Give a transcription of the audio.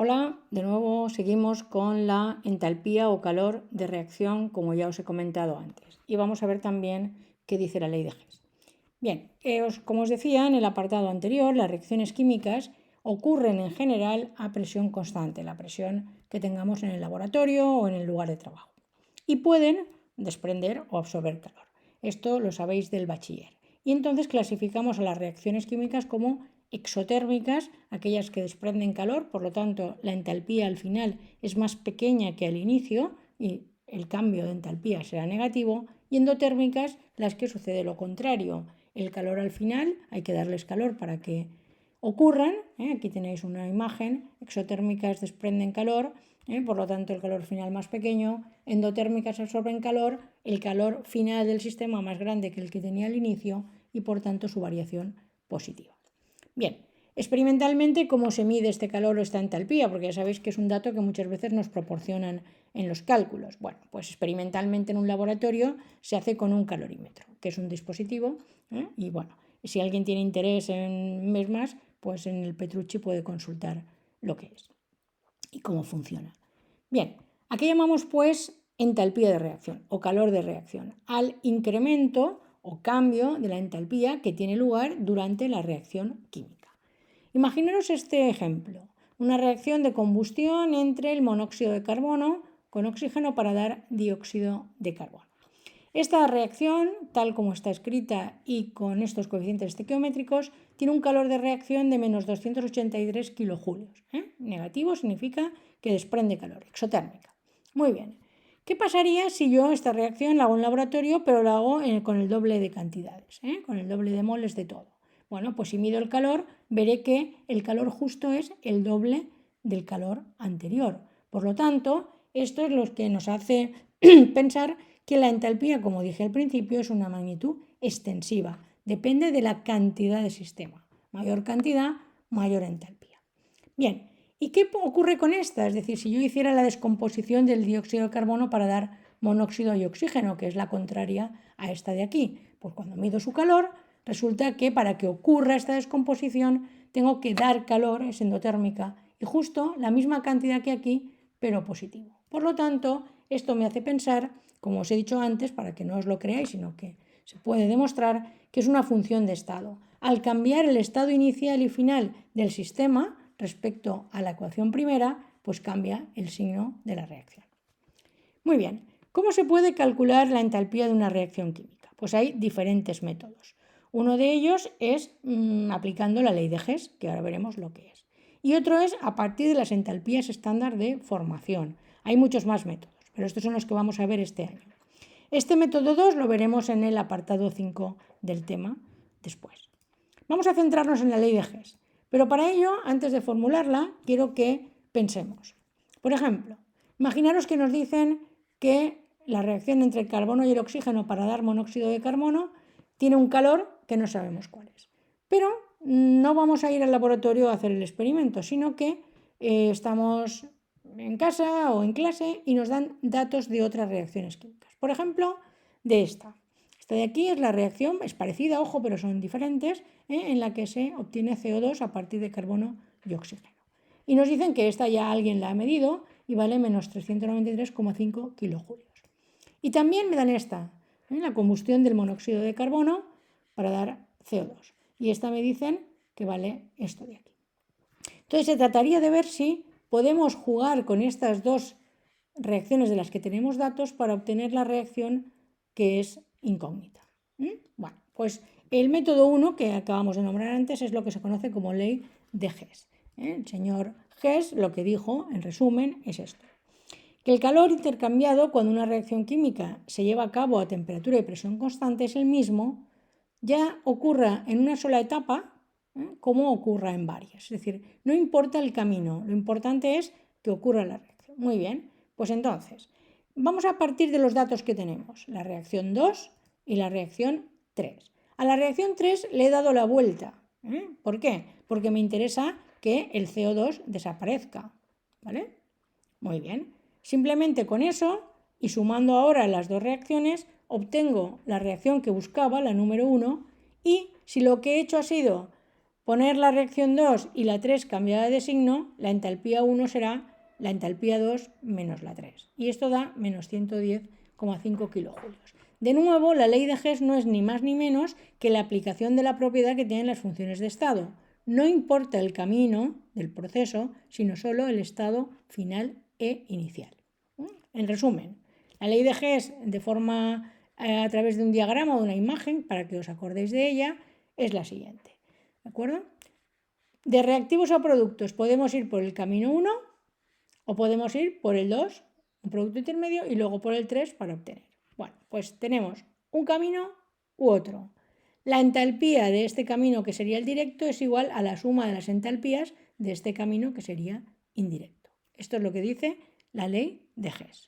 Hola, de nuevo seguimos con la entalpía o calor de reacción, como ya os he comentado antes. Y vamos a ver también qué dice la ley de Hess. Bien, como os decía en el apartado anterior, las reacciones químicas ocurren en general a presión constante, la presión que tengamos en el laboratorio o en el lugar de trabajo. Y pueden desprender o absorber calor. Esto lo sabéis del bachiller. Y entonces clasificamos a las reacciones químicas como exotérmicas, aquellas que desprenden calor, por lo tanto la entalpía al final es más pequeña que al inicio y el cambio de entalpía será negativo, y endotérmicas, las que sucede lo contrario. El calor al final, hay que darles calor para que ocurran, aquí tenéis una imagen, exotérmicas desprenden calor, por lo tanto el calor final más pequeño, endotérmicas absorben calor, el calor final del sistema más grande que el que tenía al inicio y por tanto su variación positiva. Bien, experimentalmente, ¿cómo se mide este calor o esta entalpía? Porque ya sabéis que es un dato que muchas veces nos proporcionan en los cálculos. Bueno, pues experimentalmente en un laboratorio se hace con un calorímetro, que es un dispositivo, y bueno, si alguien tiene interés en más, pues en el Petrucci puede consultar lo que es y cómo funciona. Bien, aquí llamamos pues entalpía de reacción o calor de reacción al incremento o cambio de la entalpía que tiene lugar durante la reacción química. Imaginaros este ejemplo, una reacción de combustión entre el monóxido de carbono con oxígeno para dar dióxido de carbono. Esta reacción, tal como está escrita y con estos coeficientes estequiométricos, tiene un calor de reacción de menos 283 kilojulios. Negativo significa que desprende calor, exotérmica. Muy bien. ¿Qué pasaría si yo esta reacción la hago en laboratorio, pero la hago con el doble de cantidades, con el doble de moles de todo? Bueno, pues si mido el calor, veré que el calor justo es el doble del calor anterior. Por lo tanto, esto es lo que nos hace pensar que la entalpía, como dije al principio, es una magnitud extensiva. Depende de la cantidad de sistema. Mayor cantidad, mayor entalpía. Bien, ¿y qué ocurre con esta? Es decir, si yo hiciera la descomposición del dióxido de carbono para dar monóxido y oxígeno, que es la contraria a esta de aquí, pues cuando mido su calor, resulta que para que ocurra esta descomposición tengo que dar calor, es endotérmica, y justo la misma cantidad que aquí, pero positivo. Por lo tanto, esto me hace pensar, como os he dicho antes, para que no os lo creáis, sino que se puede demostrar que es una función de estado. Al cambiar el estado inicial y final del sistema respecto a la ecuación primera, pues cambia el signo de la reacción. Muy bien, ¿cómo se puede calcular la entalpía de una reacción química? Pues hay diferentes métodos. Uno de ellos es aplicando la ley de Hess, que ahora veremos lo que es. Y otro es a partir de las entalpías estándar de formación. Hay muchos más métodos, pero estos son los que vamos a ver este año. Este método 2 lo veremos en el apartado 5 del tema después. Vamos a centrarnos en la ley de Hess, pero para ello, antes de formularla, quiero que pensemos. Por ejemplo, imaginaros que nos dicen que la reacción entre el carbono y el oxígeno para dar monóxido de carbono tiene un calor que no sabemos cuál es. Pero no vamos a ir al laboratorio a hacer el experimento, sino que estamos en casa o en clase y nos dan datos de otras reacciones químicas. Por ejemplo, de esta. Esta de aquí es la reacción, es parecida, ojo, pero son diferentes, en la que se obtiene CO2 a partir de carbono y oxígeno. Y nos dicen que esta ya alguien la ha medido y vale menos 393,5 kilojulios. Y también me dan esta, la combustión del monóxido de carbono para dar CO2. Y esta me dicen que vale esto de aquí. Entonces se trataría de ver si podemos jugar con estas dos reacciones de las que tenemos datos para obtener la reacción que es incógnita. Bueno, pues el método 1 que acabamos de nombrar antes es lo que se conoce como ley de Hess. El señor Hess lo que dijo, en resumen, es esto. Que el calor intercambiado cuando una reacción química se lleva a cabo a temperatura y presión constante es el mismo, ya ocurra en una sola etapa como ocurra en varias. Es decir, no importa el camino, lo importante es que ocurra la reacción. Muy bien, pues entonces, vamos a partir de los datos que tenemos, la reacción 2 y la reacción 3. A la reacción 3 le he dado la vuelta. ¿Por qué? Porque me interesa que el CO2 desaparezca. ¿Vale? Muy bien. Simplemente con eso y sumando ahora las dos reacciones, obtengo la reacción que buscaba, la número 1, y si lo que he hecho ha sido poner la reacción 2 y la 3 cambiada de signo, la entalpía 1 será la entalpía 2 menos la 3. Y esto da menos 110,5 kilojulios. De nuevo, la ley de Hess no es ni más ni menos que la aplicación de la propiedad que tienen las funciones de estado. No importa el camino del proceso, sino solo el estado final e inicial. En resumen, la ley de Hess, de forma a través de un diagrama o de una imagen, para que os acordéis de ella, es la siguiente. ¿De acuerdo? De reactivos a productos podemos ir por el camino 1 o podemos ir por el 2, un producto intermedio, y luego por el 3 para obtener. Bueno, pues tenemos un camino u otro. La entalpía de este camino, que sería el directo, es igual a la suma de las entalpías de este camino, que sería indirecto. Esto es lo que dice la ley de Hess.